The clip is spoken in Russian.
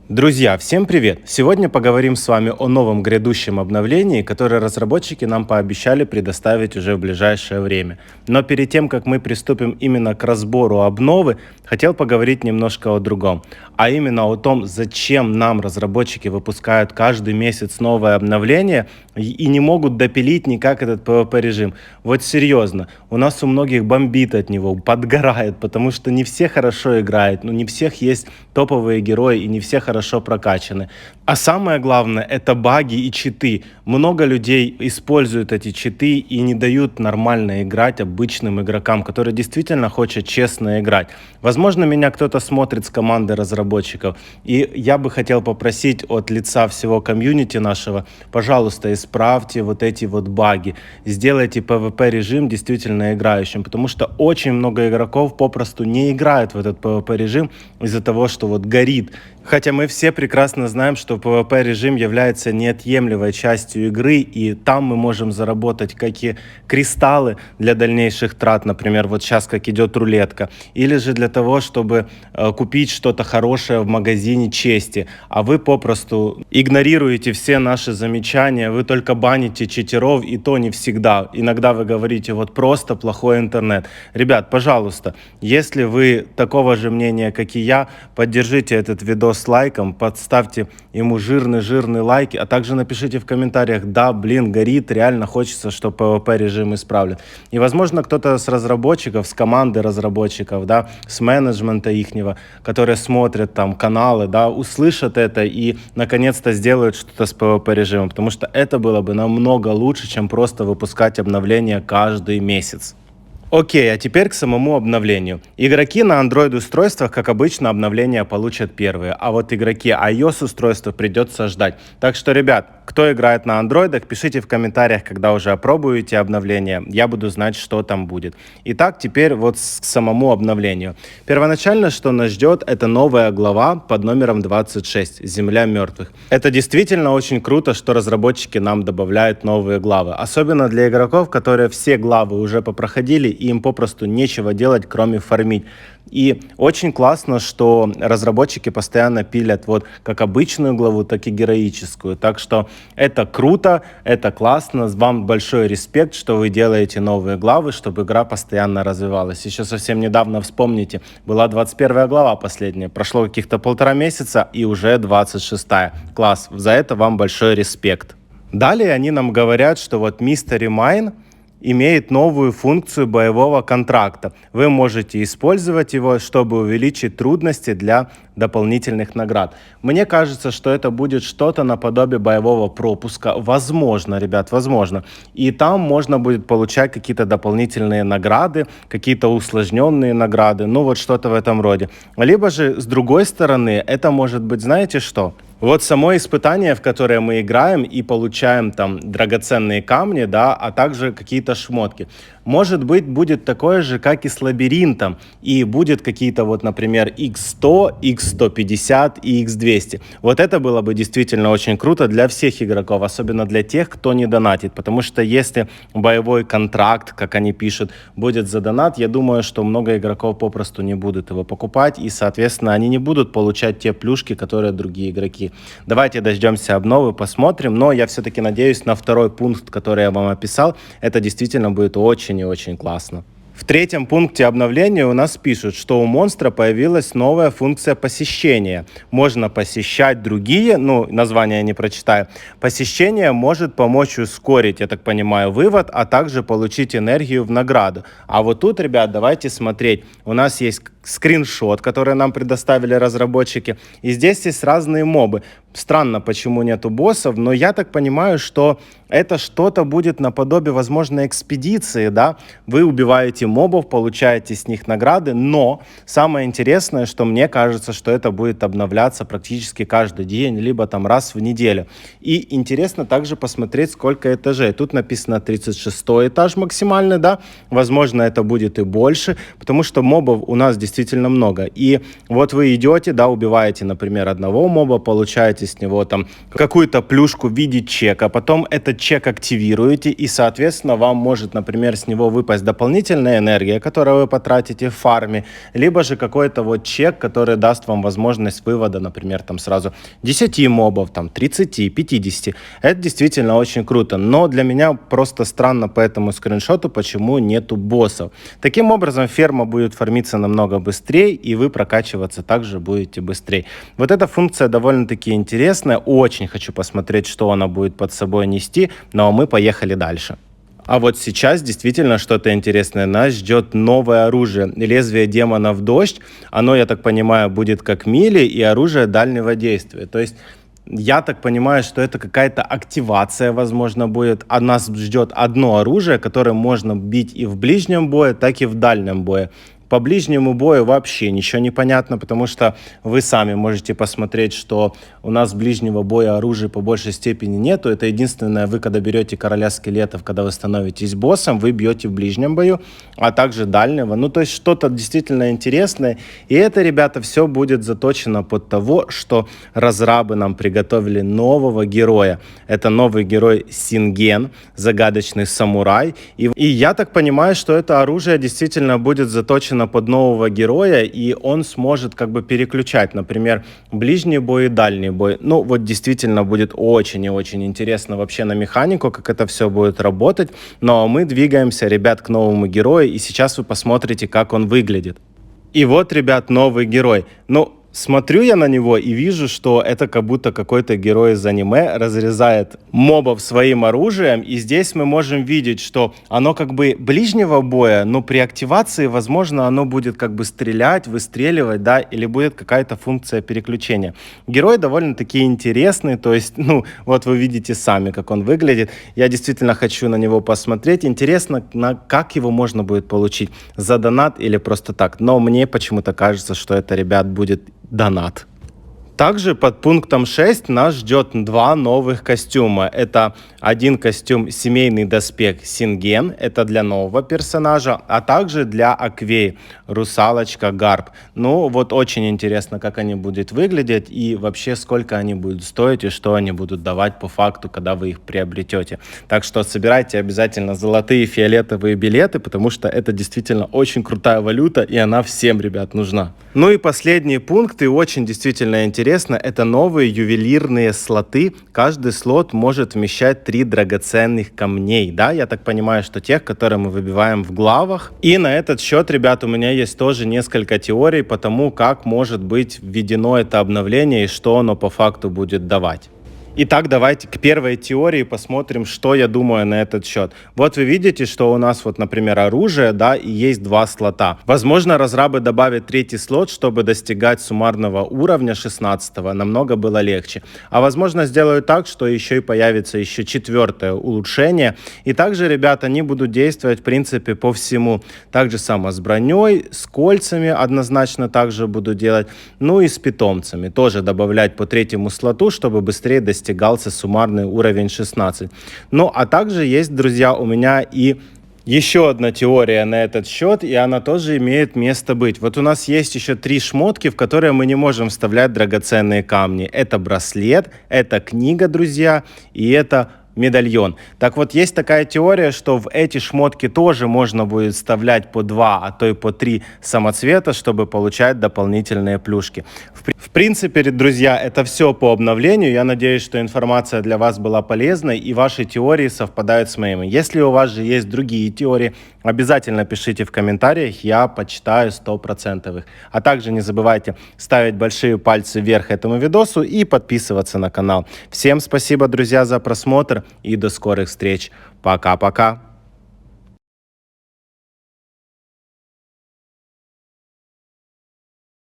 Друзья, всем привет! Сегодня поговорим с вами о новом грядущем обновлении, которое разработчики нам пообещали предоставить уже в ближайшее время. Но перед тем, как мы приступим именно к разбору обновы, хотел поговорить немножко о другом. А именно о том, зачем нам разработчики выпускают каждый месяц новое обновление и не могут допилить никак этот PvP режим. Вот серьезно, у нас у многих бомбит от него, подгорает, потому что не все хорошо играют, не всех есть топовые герои и не все хорошо прокачаны. А самое главное, это баги и читы. Много людей используют эти читы и не дают нормально играть обычным игрокам, которые действительно хотят честно играть. Возможно, меня кто-то смотрит с команды разработчиков, и я бы хотел попросить от лица всего комьюнити нашего, пожалуйста, исправьте вот эти вот баги, сделайте PvP режим действительно играющим, потому что очень много игроков попросту не играют в этот PvP режим из-за того, что вот горит. Хотя мы все прекрасно знаем, что PvP режим является неотъемлемой частью игры, и там мы можем заработать как и кристаллы для дальнейших трат, например, вот сейчас как идет рулетка, или же для того, чтобы купить что-то хорошее в магазине чести, а вы попросту игнорируете все наши замечания, вы только баните читеров, и то не всегда. Иногда вы говорите, вот просто плохой интернет. Ребят, пожалуйста, если вы такого же мнения, как и я, поддержите этот видос с лайком, подставьте ему жирный лайк, а также напишите в комментариях, да, горит, реально хочется, чтобы PvP режим исправлен. И, возможно, кто-то с разработчиков, с команды разработчиков, да, с менеджмента ихнего, которые смотрят там каналы, да, услышат это и, наконец-то, сделают что-то с PvP режимом, потому что это было бы намного лучше, чем просто выпускать обновления каждый месяц. Окей, а теперь к самому обновлению. Игроки на Android-устройствах, как обычно, обновления получат первые, а вот игроки iOS-устройства придется ждать. Так что, ребят, кто играет на андроидах, пишите в комментариях, когда уже опробуете обновление, я буду знать, что там будет. Итак, теперь вот к самому обновлению. Первоначально, что нас ждет, это новая глава под номером 26 «Земля мертвых». Это действительно очень круто, что разработчики нам добавляют новые главы, особенно для игроков, которые все главы уже попроходили, и им попросту нечего делать, кроме фармить. И очень классно, что разработчики постоянно пилят вот как обычную главу, так и героическую. Так что это круто, это классно. Вам большой респект, что вы делаете новые главы, чтобы игра постоянно развивалась. Еще совсем недавно, вспомните, была 21 глава последняя. Прошло каких-то 1,5 месяца и уже 26-я. Класс, за это вам большой респект. Далее они нам говорят, что вот Mystery Mine имеет новую функцию боевого контракта. Вы можете использовать его, чтобы увеличить трудности для дополнительных наград. Мне кажется, что это будет что-то наподобие боевого пропуска. Возможно, ребят, возможно. И там можно будет получать какие-то дополнительные награды, какие-то усложненные награды, ну вот что-то в этом роде. Либо же, с другой стороны, это может быть, знаете что? Вот само испытание, в которое мы играем и получаем там драгоценные камни, да, а также какие-то шмотки. Может быть, будет такое же, как и с лабиринтом, и будет какие-то вот, например, x100, x150 и x200. Вот это было бы действительно очень круто для всех игроков, особенно для тех, кто не донатит, потому что если боевой контракт, как они пишут, будет за донат, я думаю, что много игроков попросту не будут его покупать, и, соответственно, они не будут получать те плюшки, которые другие игроки. Давайте дождемся обновы, посмотрим, но я все-таки надеюсь на второй пункт, который я вам описал, это действительно будет очень и очень классно. В третьем пункте обновления у нас пишут, что у монстра появилась новая функция посещения. Можно посещать другие, название я не прочитаю. Посещение может помочь ускорить, я так понимаю, вывод, а также получить энергию в награду. А вот тут, ребят, давайте смотреть. У нас есть скриншот, который нам предоставили разработчики, и здесь есть разные мобы. Странно, почему нету боссов, но я так понимаю, что это что-то будет наподобие, возможно, экспедиции, да? Вы убиваете мобов, получаете с них награды, но самое интересное, что мне кажется, что это будет обновляться практически каждый день, либо там раз в неделю. И интересно также посмотреть, сколько этажей. Тут написано 36 этаж максимальный, да? Возможно, это будет и больше, потому что мобов у нас действительно много. И вот вы идете, да, убиваете, например, одного моба, получаете снимаете с него там какую-то плюшку в виде чека, потом этот чек активируете, и, соответственно, вам может, например, с него выпасть дополнительная энергия, которую вы потратите в фарме, либо же какой-то вот чек, который даст вам возможность вывода, например, там сразу 10 мобов, там 30, 50. Это действительно очень круто, но для меня просто странно по этому скриншоту, почему нету боссов. Таким образом, ферма будет фармиться намного быстрее, и вы прокачиваться также будете быстрее. Вот эта функция довольно-таки интересная, очень хочу посмотреть, что она будет под собой нести, но мы поехали дальше. А вот сейчас действительно что-то интересное. Нас ждет новое оружие. Лезвие демонов дождь. Оно, я так понимаю, будет как мили и оружие дальнего действия. То есть я так понимаю, что это какая-то активация, возможно, будет. А нас ждет одно оружие, которое можно бить и в ближнем бое, так и в дальнем бое. По ближнему бою вообще ничего не понятно, потому что вы сами можете посмотреть, что у нас ближнего боя оружия по большей степени нету. Это единственное, вы когда берете короля скелетов, когда вы становитесь боссом, вы бьете в ближнем бою, а также дальнего. Ну, то есть что-то действительно интересное. И это, ребята, все будет заточено под того, что разрабы нам приготовили нового героя. Это новый герой Синген, загадочный самурай. И я так понимаю, что это оружие действительно будет заточено под нового героя, и он сможет как бы переключать, например, ближний бой и дальний бой. Ну, вот действительно будет очень и очень интересно вообще на механику, как это все будет работать. Но мы двигаемся, ребят, к новому герою, и сейчас вы посмотрите, как он выглядит. И вот, ребят, новый герой. Ну, смотрю я на него и вижу, что это как будто какой-то герой из аниме разрезает мобов своим оружием. И здесь мы можем видеть, что оно как бы ближнего боя, но при активации, возможно, оно будет как бы стрелять, выстреливать, да, или будет какая-то функция переключения. Герой довольно-таки интересный, то есть, ну, вот вы видите сами, как он выглядит. Я действительно хочу на него посмотреть. Интересно, как его можно будет получить, за донат или просто так. Но мне почему-то кажется, что это, ребят, будет донат. Также под пунктом 6 нас ждет два новых костюма. Это один костюм «Семейный доспех Синген», это для нового персонажа, а также для Аквей, русалочка Гарп. Ну, вот очень интересно, как они будут выглядеть и вообще сколько они будут стоить и что они будут давать по факту, когда вы их приобретете. Так что собирайте обязательно золотые и фиолетовые билеты, потому что это действительно очень крутая валюта и она всем, ребят, нужна. Ну и последний пункт, и очень действительно интересно, это новые ювелирные слоты. Каждый слот может вмещать 3 драгоценных камней, да, я так понимаю, что тех, которые мы выбиваем в главах. И на этот счет, ребят, у меня есть тоже несколько теорий по тому, как может быть введено это обновление и что оно по факту будет давать. Итак, давайте к первой теории посмотрим, что я думаю на этот счет. Вот вы видите, что у нас вот, например, оружие, да, и есть 2 слота. Возможно, разрабы добавят 3-й слот, чтобы достигать суммарного уровня 16-го, намного было легче. А возможно, сделают так, что еще и появится еще 4-е улучшение. И также, ребята, они будут действовать, в принципе, по всему. Так же само с броней, с кольцами однозначно также будут делать. Ну и с питомцами. Тоже добавлять по 3-му слоту, чтобы быстрее достигался суммарный уровень 16. Ну, а также есть, друзья, у меня и еще одна теория на этот счет, и она тоже имеет место быть. Вот у нас есть еще 3 шмотки, в которые мы не можем вставлять драгоценные камни. Это браслет, это книга, друзья, и это медальон. Так вот, есть такая теория, что в эти шмотки тоже можно будет вставлять по 2, а то и по 3 самоцвета, чтобы получать дополнительные плюшки. В принципе, друзья, это все по обновлению. Я надеюсь, что информация для вас была полезной и ваши теории совпадают с моими. Если у вас же есть другие теории, обязательно пишите в комментариях, я почитаю 100%. А также не забывайте ставить большие пальцы вверх этому видосу и подписываться на канал. Всем спасибо, друзья, за просмотр и до скорых встреч. Пока-пока.